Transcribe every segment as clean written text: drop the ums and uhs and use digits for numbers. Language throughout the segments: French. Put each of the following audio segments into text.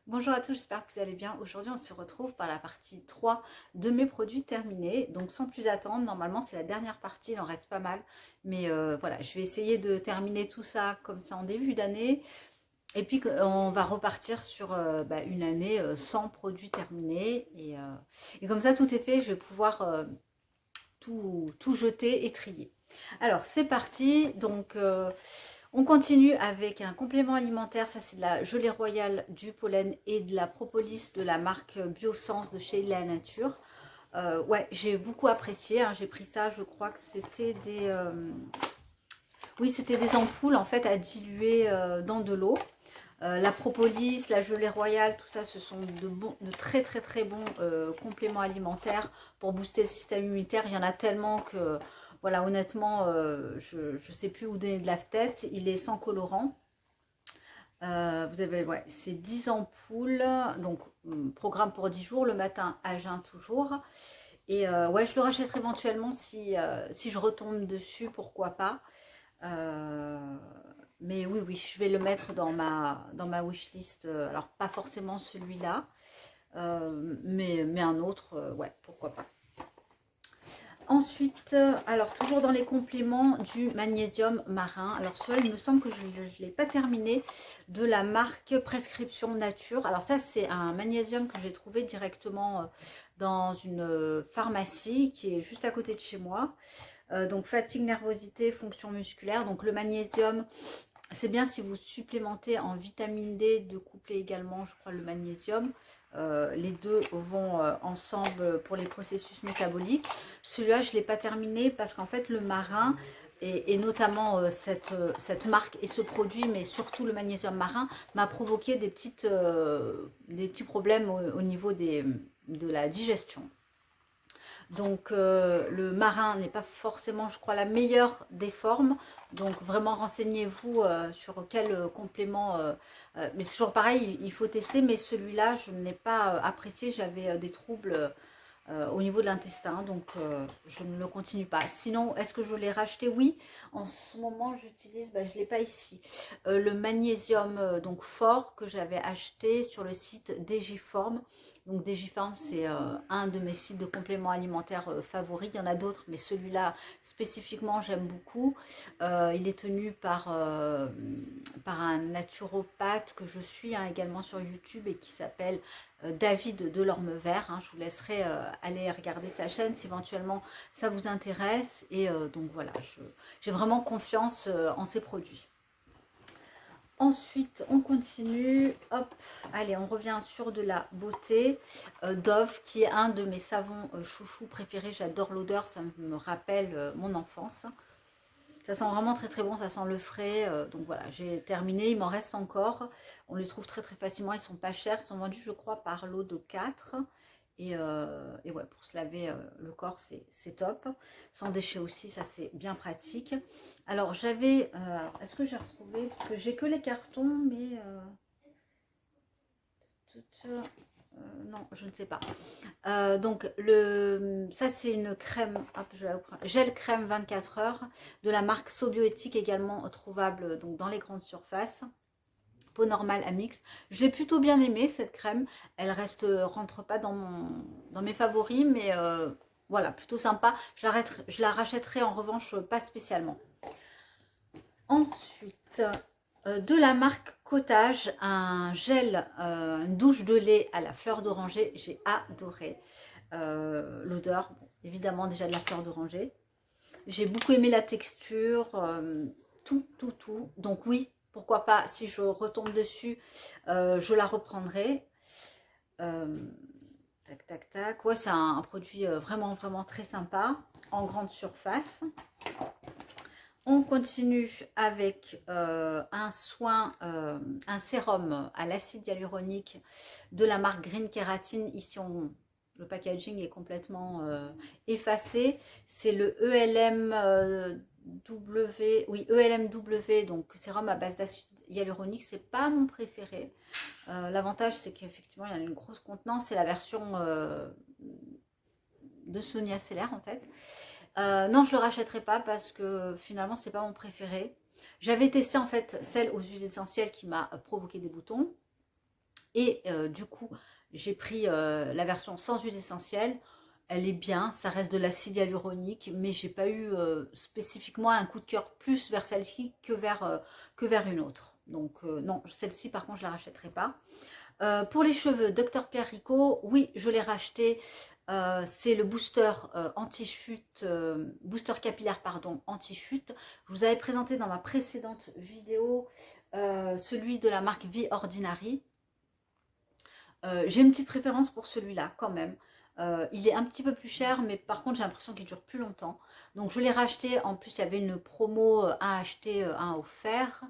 Bonjour à tous, j'espère que vous allez bien. Aujourd'hui, on se retrouve par la partie 3 de mes produits terminés. Donc, sans plus attendre, normalement, c'est la dernière partie, il en reste pas mal. Mais voilà, je vais essayer de terminer tout ça comme ça en début d'année. Et puis, on va repartir sur une année sans produits terminés. Et comme ça, tout est fait, je vais pouvoir tout jeter et trier. Alors, c'est parti. Donc, on continue avec un complément alimentaire, ça c'est de la gelée royale, du pollen et de la propolis de la marque Biosense de chez La Nature. Ouais, j'ai beaucoup apprécié, hein. J'ai pris ça, je crois que c'était des... oui, c'était des ampoules en fait à diluer dans de l'eau. La propolis, la gelée royale, tout ça, ce sont de très très très bons compléments alimentaires pour booster le système immunitaire. Il y en a tellement que, voilà, honnêtement, je ne sais plus où donner de la tête. Il est sans colorant. Vous avez, ouais, c'est 10 ampoules, donc programme pour 10 jours, le matin à jeun toujours. Et ouais, je le rachèterai éventuellement si je retombe dessus, pourquoi pas. Euh, mais oui, oui, je vais le mettre dans ma wishlist. Alors, pas forcément celui-là, mais un autre, ouais, pourquoi pas. Ensuite, alors toujours dans les compléments, du magnésium marin. Alors celui-là, il me semble que je ne l'ai pas terminé, de la marque Prescription Nature. Alors ça, c'est un magnésium que j'ai trouvé directement dans une pharmacie qui est juste à côté de chez moi. Donc fatigue, nervosité, fonction musculaire. Donc le magnésium, c'est bien si vous supplémentez en vitamine D, de coupler également, je crois, le magnésium. Les deux vont ensemble pour les processus métaboliques. Celui-là, je ne l'ai pas terminé parce qu'en fait, le marin, et notamment cette marque et ce produit, mais surtout le magnésium marin, m'a provoqué des petits problèmes au niveau de la digestion. Donc le marin n'est pas forcément, je crois, la meilleure des formes. Donc vraiment renseignez-vous sur quel complément. Mais c'est toujours pareil, il faut tester. Mais celui-là, je ne l'ai pas apprécié. J'avais des troubles au niveau de l'intestin. Donc je ne le continue pas. Sinon, est-ce que je l'ai racheté? Oui. En ce moment, j'utilise, je ne l'ai pas ici, le magnésium donc fort que j'avais acheté sur le site Digiform. Donc Digiform, c'est un de mes sites de compléments alimentaires favoris. Il y en a d'autres, mais celui-là spécifiquement, j'aime beaucoup. Il est tenu par un naturopathe que je suis également sur YouTube et qui s'appelle David Delorme-Vert. Je vous laisserai aller regarder sa chaîne si éventuellement ça vous intéresse. Et donc voilà, j'ai vraiment confiance en ces produits. Ensuite, on continue. Hop, allez, on revient sur de la beauté. Dove, qui est un de mes savons chouchou préférés. J'adore l'odeur, ça me rappelle mon enfance. Ça sent vraiment très très bon, ça sent le frais. Donc voilà, j'ai terminé. Il m'en reste encore. On les trouve très très facilement. Ils sont pas chers. Ils sont vendus, je crois, par lot de 4. Et ouais, pour se laver le corps, c'est top. Sans déchets aussi, ça c'est bien pratique. Alors j'avais, est-ce que j'ai retrouvé, parce que j'ai que les cartons, mais non, je ne sais pas. Donc ça c'est une crème, hop, je vais la prendre. Gel crème 24 heures de la marque Sobioéthique, également trouvable donc dans les grandes surfaces. Peau normale à mix. Je l'ai plutôt bien aimée cette crème. Elle rentre pas dans mes favoris, mais voilà, plutôt sympa. Je la rachèterai en revanche pas spécialement. Ensuite, de la marque Cottage, un gel, une douche de lait à la fleur d'oranger. J'ai adoré l'odeur, bon, évidemment déjà de la fleur d'oranger. J'ai beaucoup aimé la texture, tout. Donc oui, pourquoi pas, si je retombe dessus, je la reprendrai. Tac, tac, tac. Ouais, c'est un produit vraiment, vraiment très sympa, en grande surface. On continue avec un un sérum à l'acide hyaluronique de la marque Green Keratin. Ici, le packaging est complètement effacé. C'est le ELMW, donc sérum à base d'acide hyaluronique. C'est pas mon préféré. L'avantage, c'est qu'effectivement, il y a une grosse contenance. C'est la version de Sonia Seller en fait. Non, je le rachèterai pas parce que finalement c'est pas mon préféré. J'avais testé en fait celle aux huiles essentielles qui m'a provoqué des boutons. Et du coup, j'ai pris la version sans huile essentielle. Elle est bien, ça reste de l'acide hyaluronique, mais j'ai pas eu spécifiquement un coup de cœur plus vers celle-ci que vers une autre. Donc non, celle-ci par contre je la rachèterai pas. Pour les cheveux, Dr Pierre Rico, oui, je l'ai racheté. C'est le booster anti-chute, booster capillaire pardon, anti-chute. Je vous avais présenté dans ma précédente vidéo celui de la marque The Ordinary. J'ai une petite préférence pour celui-là quand même. Il est un petit peu plus cher, mais par contre j'ai l'impression qu'il dure plus longtemps. Donc je l'ai racheté, en plus il y avait une promo, un acheté, un offert.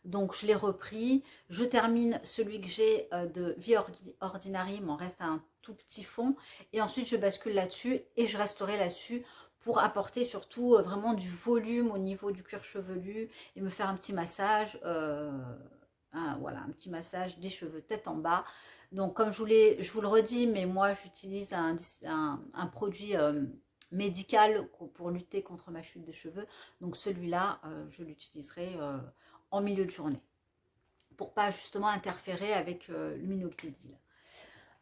Donc je l'ai repris. Je termine celui que j'ai de Vie Ordinary, il m'en reste un tout petit fond. Et ensuite je bascule là-dessus et je resterai là-dessus pour apporter surtout vraiment du volume au niveau du cuir chevelu et me faire un petit massage. Voilà, un petit massage des cheveux tête en bas. Donc comme je vous le redis, mais moi j'utilise un produit médical pour lutter contre ma chute de cheveux. Donc celui-là, je l'utiliserai en milieu de journée pour pas justement interférer avec l'minoxidil.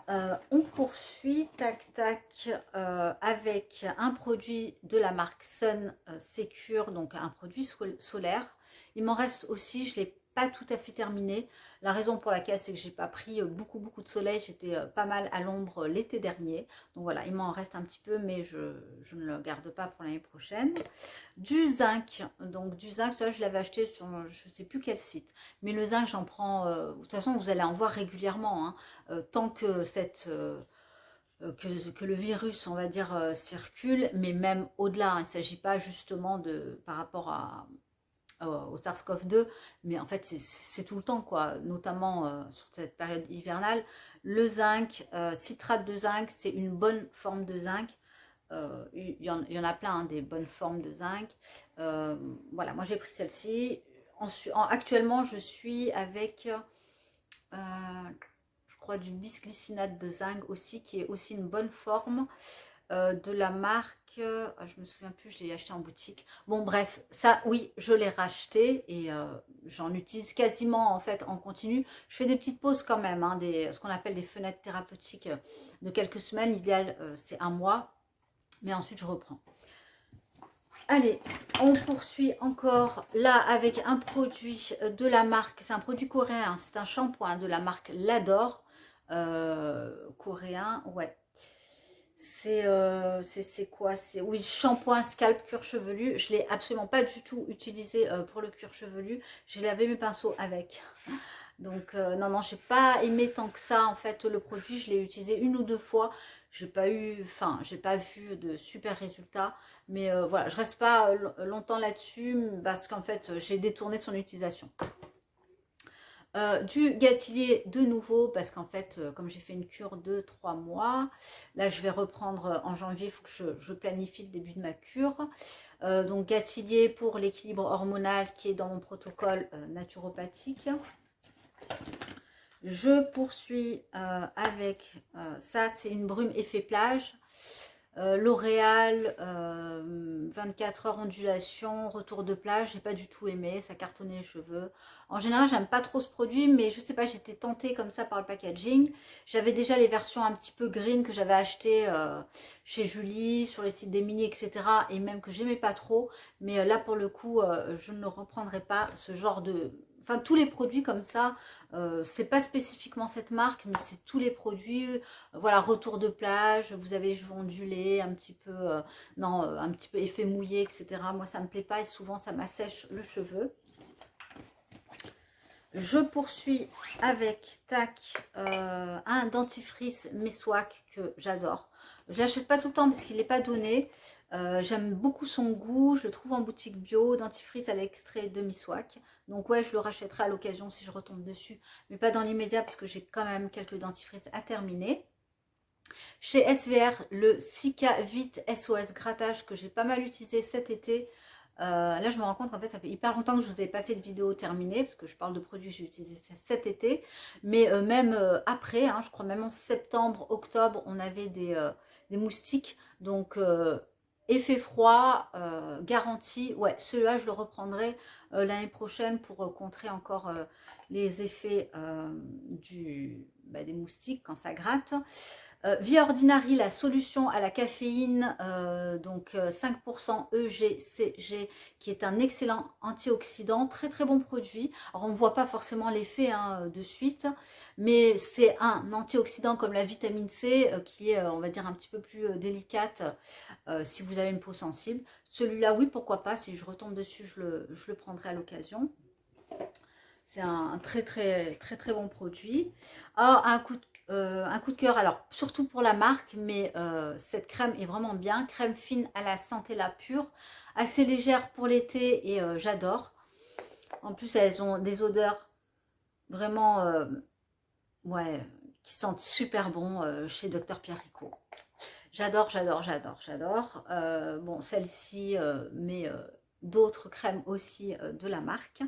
On poursuit, tac tac, avec un produit de la marque Sun Secure, donc un produit solaire. Il m'en reste aussi, je ne l'ai pas tout à fait terminé. La raison pour laquelle c'est que j'ai pas pris beaucoup de soleil, j'étais pas mal à l'ombre l'été dernier. Donc voilà, il m'en reste un petit peu, mais je ne le garde pas pour l'année prochaine. Du zinc, donc du zinc, ça je l'avais acheté sur je ne sais plus quel site. Mais le zinc, j'en prends, de toute façon vous allez en voir régulièrement, hein, tant que que le virus, on va dire, circule, mais même au-delà, il ne s'agit pas justement par rapport au SARS-CoV-2, mais en fait c'est tout le temps, quoi, notamment sur cette période hivernale. Le zinc, citrate de zinc, c'est une bonne forme de zinc. Il y en a plein, hein, des bonnes formes de zinc. Voilà, moi j'ai pris celle-ci. Actuellement, je suis avec, je crois, du bisglycinate de zinc aussi, qui est aussi une bonne forme. De la marque, je me souviens plus, je l'ai acheté en boutique. Bon bref, ça oui, je l'ai racheté et j'en utilise quasiment en fait en continu. Je fais des petites pauses quand même, hein, ce qu'on appelle des fenêtres thérapeutiques de quelques semaines. L'idéal c'est un mois, mais ensuite je reprends. Allez, on poursuit encore là avec un produit de la marque, c'est un produit coréen, c'est un shampoing de la marque L'Adore, coréen, ouais. C'est quoi? C'est, oui, shampoing, scalp, cuir chevelu. Je ne l'ai absolument pas du tout utilisé pour le cuir chevelu. J'ai lavé mes pinceaux avec. Donc non, non, j'ai pas aimé tant que ça en fait le produit. Je l'ai utilisé une ou deux fois. J'ai pas vu de super résultats. Mais voilà, je reste pas longtemps là-dessus parce qu'en fait j'ai détourné son utilisation. Du Gatelier de nouveau parce qu'en fait comme j'ai fait une cure de 3 mois, là je vais reprendre en janvier, il faut que je planifie le début de ma cure. Donc Gatelier pour l'équilibre hormonal qui est dans mon protocole naturopathique. Je poursuis avec ça, c'est une brume effet plage. L'Oréal, 24 heures ondulation, retour de plage, j'ai pas du tout aimé, ça cartonnait les cheveux. En général, j'aime pas trop ce produit, mais je sais pas, j'étais tentée comme ça par le packaging. J'avais déjà les versions un petit peu green que j'avais achetées chez Julie, sur les sites des mini, etc. Et même que j'aimais pas trop. Mais là, pour le coup, je ne reprendrai pas ce genre de... Enfin, tous les produits comme ça, c'est pas spécifiquement cette marque, mais c'est tous les produits. Voilà, retour de plage, vous avez les cheveux ondulés, un petit peu, un petit peu effet mouillé, etc. Moi, ça me plaît pas et souvent, ça m'assèche le cheveu. Je poursuis avec, tac, un dentifrice Meswak que j'adore. Je l'achète pas tout le temps parce qu'il n'est pas donné. J'aime beaucoup son goût, je le trouve en boutique bio, dentifrice à l'extrait de Meswak. Donc ouais, je le rachèterai à l'occasion si je retombe dessus, mais pas dans l'immédiat parce que j'ai quand même quelques dentifrices à terminer. Chez SVR, le Sika Vite SOS grattage que j'ai pas mal utilisé cet été. Là, je me rends compte qu'en fait, ça fait hyper longtemps que je vous ai pas fait de vidéo terminée parce que je parle de produits que j'ai utilisés cet été. Mais même après, hein, je crois même en septembre, octobre, on avait des moustiques. Donc, effet froid, garantie. Ouais, celui-là, je le reprendrai l'année prochaine pour contrer encore les effets des moustiques quand ça gratte. Vie Ordinary, la solution à la caféine, donc 5% EGCG, qui est un excellent antioxydant, très très bon produit. Alors on ne voit pas forcément l'effet de suite, mais c'est un antioxydant comme la vitamine C, qui est, on va dire, un petit peu plus délicate si vous avez une peau sensible. Celui-là, oui, pourquoi pas, si je retombe dessus, je le prendrai à l'occasion. C'est un très très très très bon produit. Ah, un coup de cœur, alors surtout pour la marque, mais cette crème est vraiment bien. Crème fine à la santé la pure, assez légère pour l'été et j'adore. En plus, elles ont des odeurs vraiment, ouais, qui sentent super bon chez Dr Pierrico. J'adore, j'adore, j'adore, j'adore. Bon, celle-ci, mais d'autres crèmes aussi de la marque.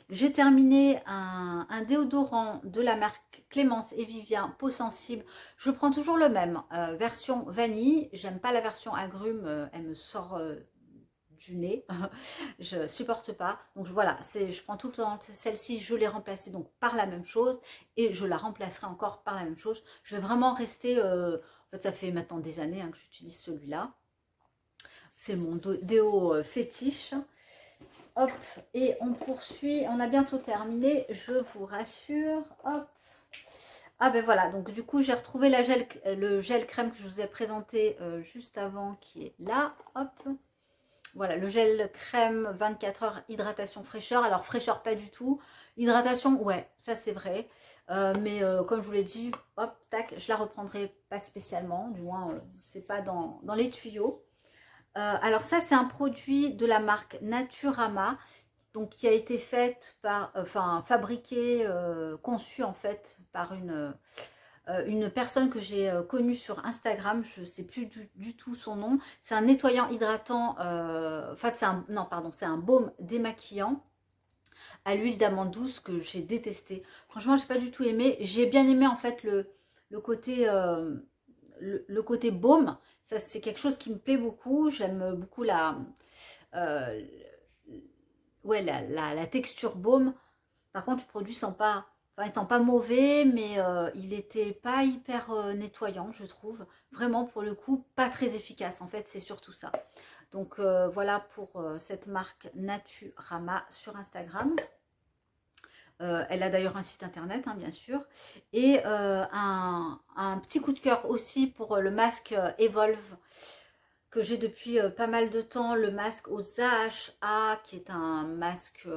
J'ai terminé un déodorant de la marque Clémence et Vivien, peau sensible. Je prends toujours le même, version vanille. J'aime pas la version agrume, elle me sort du nez. Je supporte pas. Donc voilà, je prends tout le temps celle-ci, je l'ai remplacée donc par la même chose et je la remplacerai encore par la même chose. Je vais vraiment rester, en fait ça fait maintenant des années que j'utilise celui-là. C'est mon déo fétiche. Hop, et on poursuit, on a bientôt terminé, je vous rassure. Hop. Ah ben voilà, donc du coup j'ai retrouvé le gel crème que je vous ai présenté juste avant, qui est là. Hop. Voilà, le gel crème 24 heures, hydratation fraîcheur. Alors fraîcheur pas du tout, hydratation ouais, ça c'est vrai. Mais comme je vous l'ai dit, hop, tac, je la reprendrai pas spécialement, du moins c'est pas dans les tuyaux. Alors ça c'est un produit de la marque Naturama, donc qui a été faite par, fabriqué, conçu en fait par une personne que j'ai connue sur Instagram, je ne sais plus du tout son nom. C'est un nettoyant hydratant, en fait c'est un baume démaquillant à l'huile d'amande douce que j'ai détesté. Franchement j'ai pas du tout aimé. J'ai bien aimé en fait le côté le côté baume. Ça c'est quelque chose qui me plaît beaucoup. J'aime beaucoup euh, la texture baume. Par contre, le produit sent pas, il sent pas mauvais, mais il était pas hyper nettoyant, je trouve. Vraiment, pour le coup, pas très efficace. En fait, c'est surtout ça. Donc voilà pour cette marque Naturama sur Instagram. Elle a d'ailleurs un site internet, bien sûr. Et un petit coup de cœur aussi pour le masque Evolve, que j'ai depuis pas mal de temps, le masque aux AHA, qui est un masque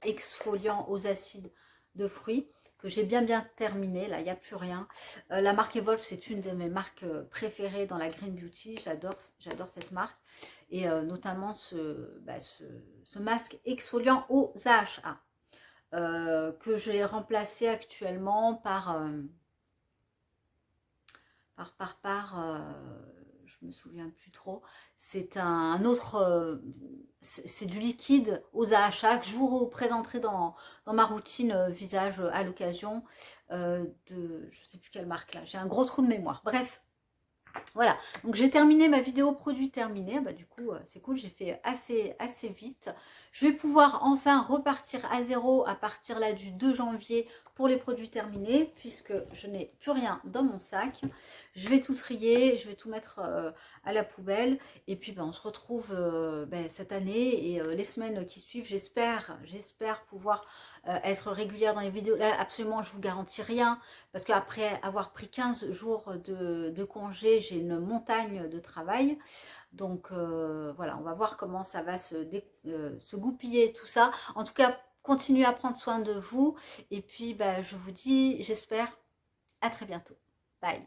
exfoliant aux acides de fruits, que j'ai bien terminé. Là, il n'y a plus rien. La marque Evolve, c'est une de mes marques préférées dans la Green Beauty. J'adore cette marque. Et notamment ce masque exfoliant aux AHA, que j'ai remplacé actuellement par je me souviens plus trop, c'est un autre, c'est du liquide aux AHA que je vous présenterai dans ma routine visage à l'occasion de, je sais plus quelle marque là, j'ai un gros trou de mémoire, bref. Voilà, donc j'ai terminé ma vidéo produit terminée. Bah, du coup, c'est cool, j'ai fait assez vite. Je vais pouvoir enfin repartir à zéro à partir là du 2 janvier pour les produits terminés, puisque je n'ai plus rien dans mon sac. Je vais tout trier, je vais tout mettre à la poubelle. Et puis, on se retrouve cette année et les semaines qui suivent. J'espère pouvoir être régulière dans les vidéos. Là, absolument, je vous garantis rien, parce qu'après avoir pris 15 jours de congé, j'ai une montagne de travail. Donc voilà, on va voir comment ça va se goupiller tout ça. En tout cas, continuez à prendre soin de vous. Et puis, je vous dis, j'espère, à très bientôt. Bye.